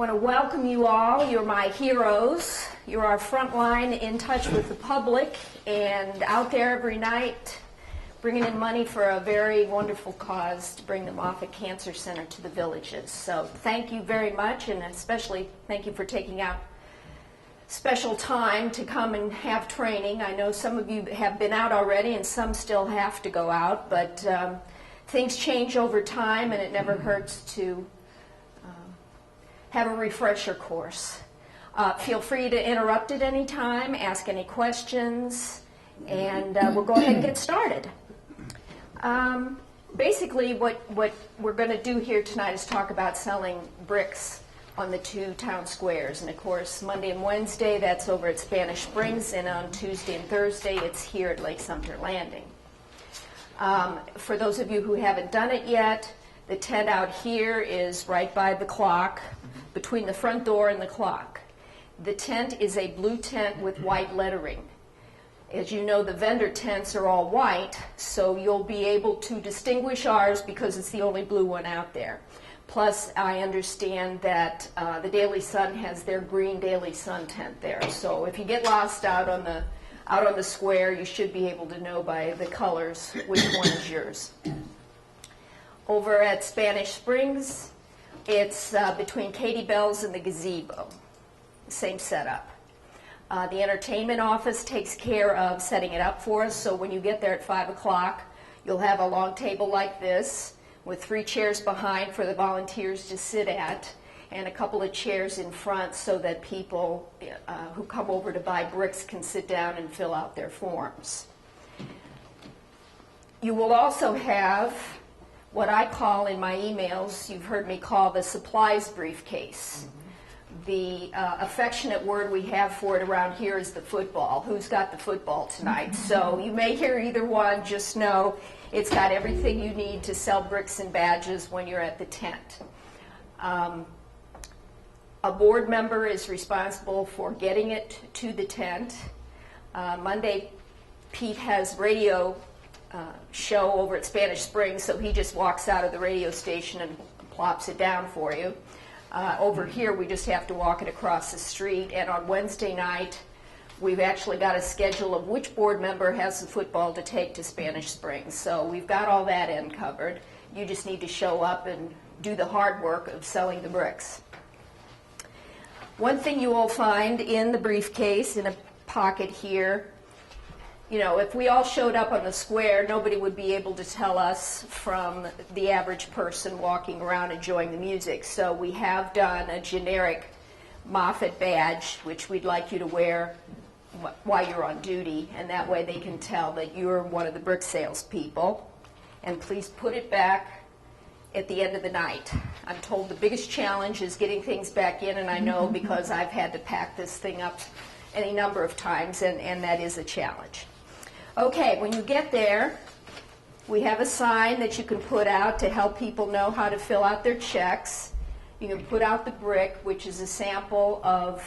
want to welcome you all. You're my heroes. You're our front line in touch with the public and out there every night bringing in money for a very wonderful cause to bring the Moffitt Cancer Center to the villages. So thank you very much, and especially thank you for taking out special time to come and have training. I know some of you have been out already and some still have to go out, but things change over time and it never hurts to have a refresher course. Feel free to interrupt at any time, ask any questions, and we'll go ahead and get started. Basically, what we're going to do here tonight is talk about selling bricks on the two town squares. And of course, Monday and Wednesday, that's over at Spanish Springs, and on Tuesday and Thursday, it's here at Lake Sumter Landing. For those of you who haven't done it yet, the tent out here is right by the clock, between the front door and the clock. The tent is a blue tent with white lettering. As you know, the vendor tents are all white, so you'll be able to distinguish ours because it's the only blue one out there. Plus, I understand that the Daily Sun has their green Daily Sun tent there. So if you get lost out on the square, you should be able to know by the colors which one is yours. Over at Spanish Springs, it's between Katie Bell's and the gazebo. Same setup. The entertainment office takes care of setting it up for us, so when you get there at 5 o'clock, you'll have a long table like this with 3 chairs behind for the volunteers to sit at, and a couple of chairs in front so that people who come over to buy bricks can sit down and fill out their forms. You will also have what I call in my emails, you've heard me call the supplies briefcase. The affectionate word we have for it around here is the football. Who's got the football tonight? So you may hear either one, just know it's got everything you need to sell bricks and badges when you're at the tent. A board member is responsible for getting it to the tent. Monday, Pete has radio show over at Spanish Springs, so he just walks out of the radio station and plops it down for you. Over here, we just have to walk it across the street, and on Wednesday night, we've actually got a schedule of which board member has the football to take to Spanish Springs. So we've got all that end covered. You just need to show up and do the hard work of selling the bricks. One thing you will find in the briefcase, in a pocket here, you know, if we all showed up on the square, nobody would be able to tell us from the average person walking around enjoying the music. So we have done a generic Moffitt badge, which we'd like you to wear while you're on duty, and that way they can tell that you're one of the brick salespeople. And please put it back at the end of the night. I'm told the biggest challenge is getting things back in, and I know because I've had to pack this thing up any number of times, and that is a challenge. Okay, when you get there, we have a sign that you can put out to help people know how to fill out their checks. You can put out the brick, which is a sample of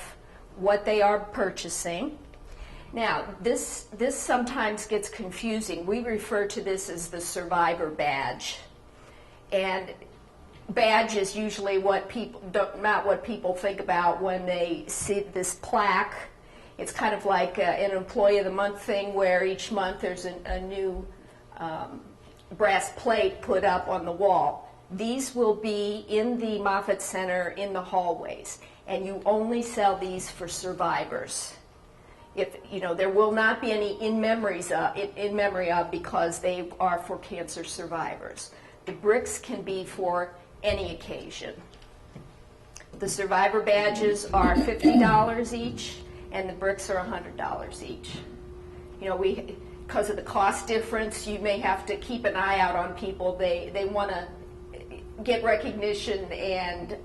what they are purchasing. Now, this sometimes gets confusing. We refer to this as the survivor badge. And badge is usually not what people think about when they see this plaque. It's kind of like an Employee of the Month thing where each month there's a new brass plate put up on the wall. These will be in the Moffitt Center in the hallways, and you only sell these for survivors. If you know, there will not be any in memory of because they are for cancer survivors. The bricks can be for any occasion. The survivor badges are $50 each, and the bricks are $100 each. You know, because of the cost difference, you may have to keep an eye out on people. They want to get recognition and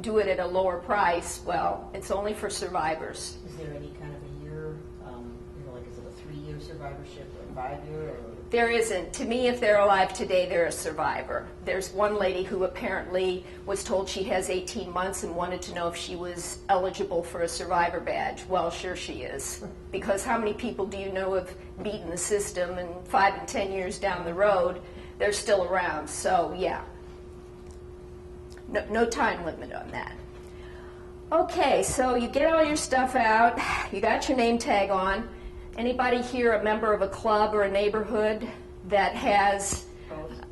do it at a lower price. Well, it's only for survivors. Is there any kind of a year, like is it a 3-year survivorship or a 5-year? Or? There isn't. To me, if they're alive today, they're a survivor. There's one lady who apparently was told she has 18 months and wanted to know if she was eligible for a survivor badge. Well, sure she is. Because how many people do you know have beaten the system, and 5 and 10 years down the road, they're still around. So, yeah. No time limit on that. Okay, so you get all your stuff out, you got your name tag on. Anybody here a member of a club or a neighborhood that has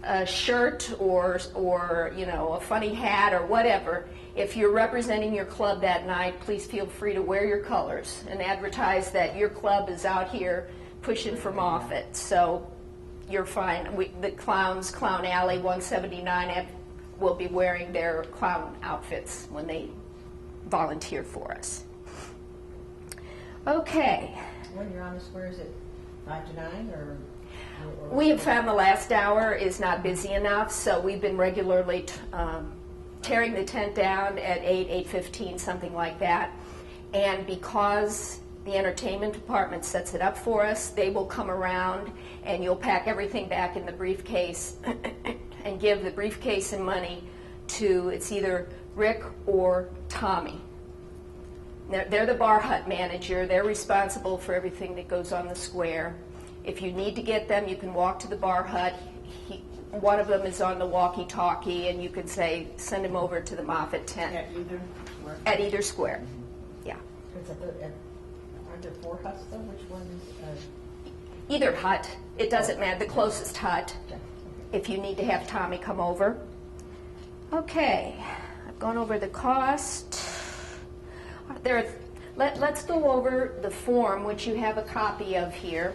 a shirt or you know, a funny hat or whatever? If you're representing your club that night, please feel free to wear your colors and advertise that your club is out here pushing for Moffitt. So you're fine. The clowns, Clown Alley 179, will be wearing their clown outfits when they volunteer for us. Okay. When you're on the square, is it 5 to 9 or We have found the last hour is not busy enough, so we've been regularly tearing the tent down at 8:15, something like that. And because the entertainment department sets it up for us, they will come around and you'll pack everything back in the briefcase and give the briefcase and money to, it's either Rick or Tommy. They're the bar hut manager. They're responsible for everything that goes on the square. If you need to get them, you can walk to the bar hut. One of them is on the walkie-talkie, and you can say, send him over to the Moffitt tent. at either square? At either square, yeah. Aren't there 4 huts though? Which one is? Either hut. It doesn't matter. The closest hut, Okay. if you need to have Tommy come over. Okay, I've gone over the cost. Let's go over the form, which you have a copy of here.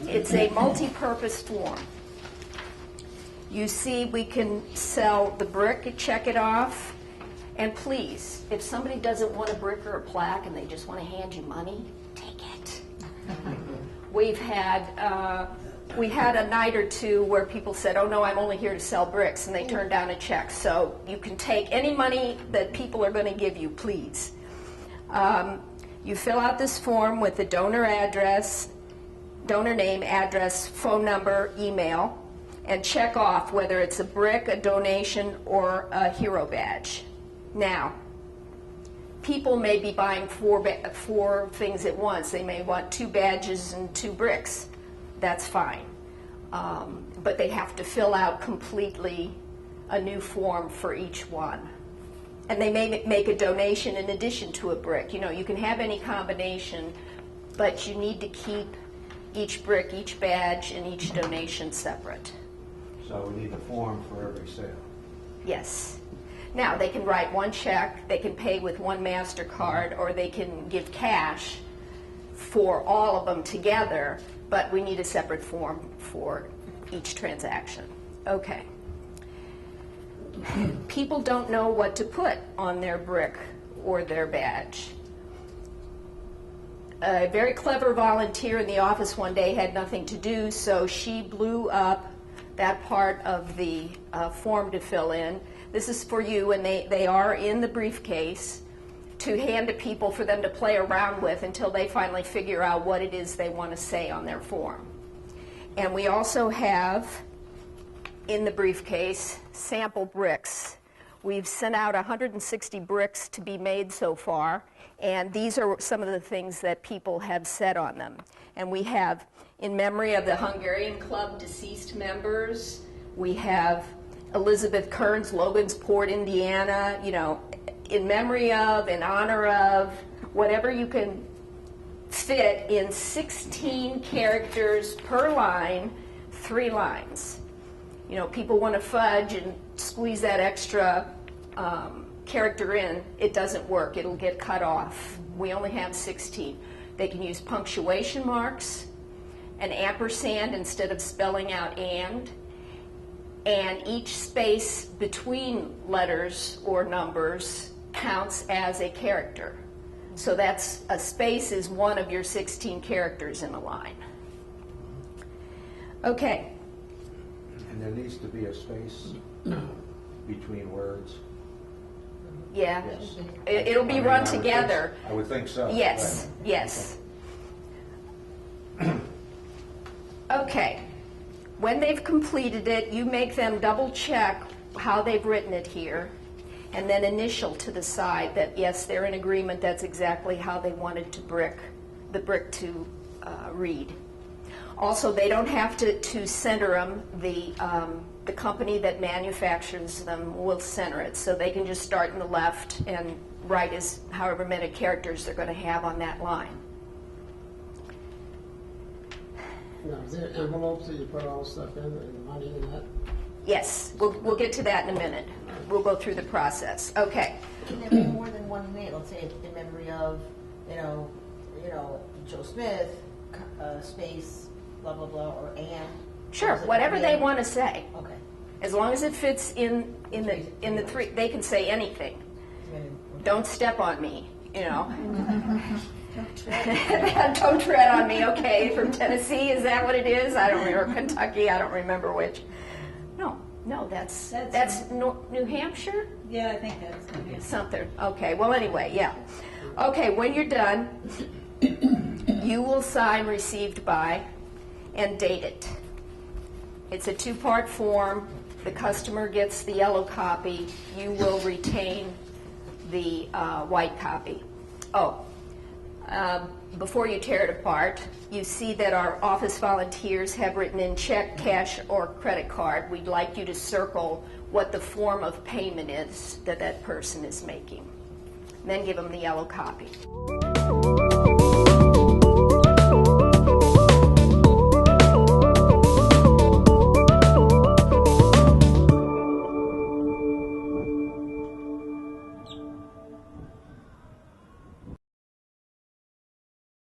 It's a multi-purpose form. You see, we can sell the brick, check it off, and please, if somebody doesn't want a brick or a plaque and they just want to hand you money, take it. We had a night or two where people said, oh no, I'm only here to sell bricks, and they turned down a check. So you can take any money that people are going to give you, please. You fill out this form with the donor address, donor name, address, phone number, email, and check off whether it's a brick, a donation, or a hero badge. Now, people may be buying four things at once. They may want 2 badges and 2 bricks. That's fine. But they have to fill out completely a new form for each one. And they may make a donation in addition to a brick. You know, you can have any combination, but you need to keep each brick, each badge, and each donation separate. So we need a form for every sale. Yes. Now, they can write one check, they can pay with one MasterCard, or they can give cash for all of them together, but we need a separate form for each transaction. Okay. People don't know what to put on their brick or their badge. A very clever volunteer in the office one day had nothing to do, so she blew up that part of the form to fill in. This is for you, and they are in the briefcase to hand to people for them to play around with until they finally figure out what it is they want to say on their form. And we also have in the briefcase sample bricks. We've sent out 160 bricks to be made so far, and these are some of the things that people have said on them. And we have, in memory of the Hungarian Club deceased members, we have Elizabeth Kearns, Logansport, Indiana, you know, in memory of, in honor of, whatever you can fit in 16 characters per line, 3 lines. You know, people want to fudge and squeeze that extra character in. It doesn't work. It'll get cut off. We only have 16. They can use punctuation marks, an ampersand instead of spelling out and each space between letters or numbers counts as a character. So that's, a space is one of your 16 characters in a line. Okay. And there needs to be a space between words. Yeah. Yes. It'll be run together. I would think so. Yes, Right. yes. Okay. When they've completed it, you make them double check how they've written it here, and then initial to the side that, yes, they're in agreement, that's exactly how they wanted the brick to read. Also, they don't have to center them. The company that manufactures them will center it, so they can just start in the left and write as however many characters they're going to have on that line. Now, is there envelopes that you put all the stuff in, and money in that? Yes, we'll get to that in a minute. We'll go through the process. Okay. Can there be more than one name? Let's say in memory of, Joe Smith, space, blah, blah, blah, or Ann. Sure, whatever they want to say. Okay. As long as it fits in the three, they can say anything. Don't step on me, Don't tread on me, okay, from Tennessee, is that what it is? I don't remember, Kentucky, I don't remember which. No, that's New Hampshire? Yeah, I think that's going to be Something, okay, well anyway, yeah. Okay, when you're done, you will sign received by and date it. It's a two-part form. The customer gets the yellow copy. You will retain the white copy. Before you tear it apart, you see that our office volunteers have written in check, cash, or credit card. We'd like you to circle what the form of payment is that person is making. Then give them the yellow copy.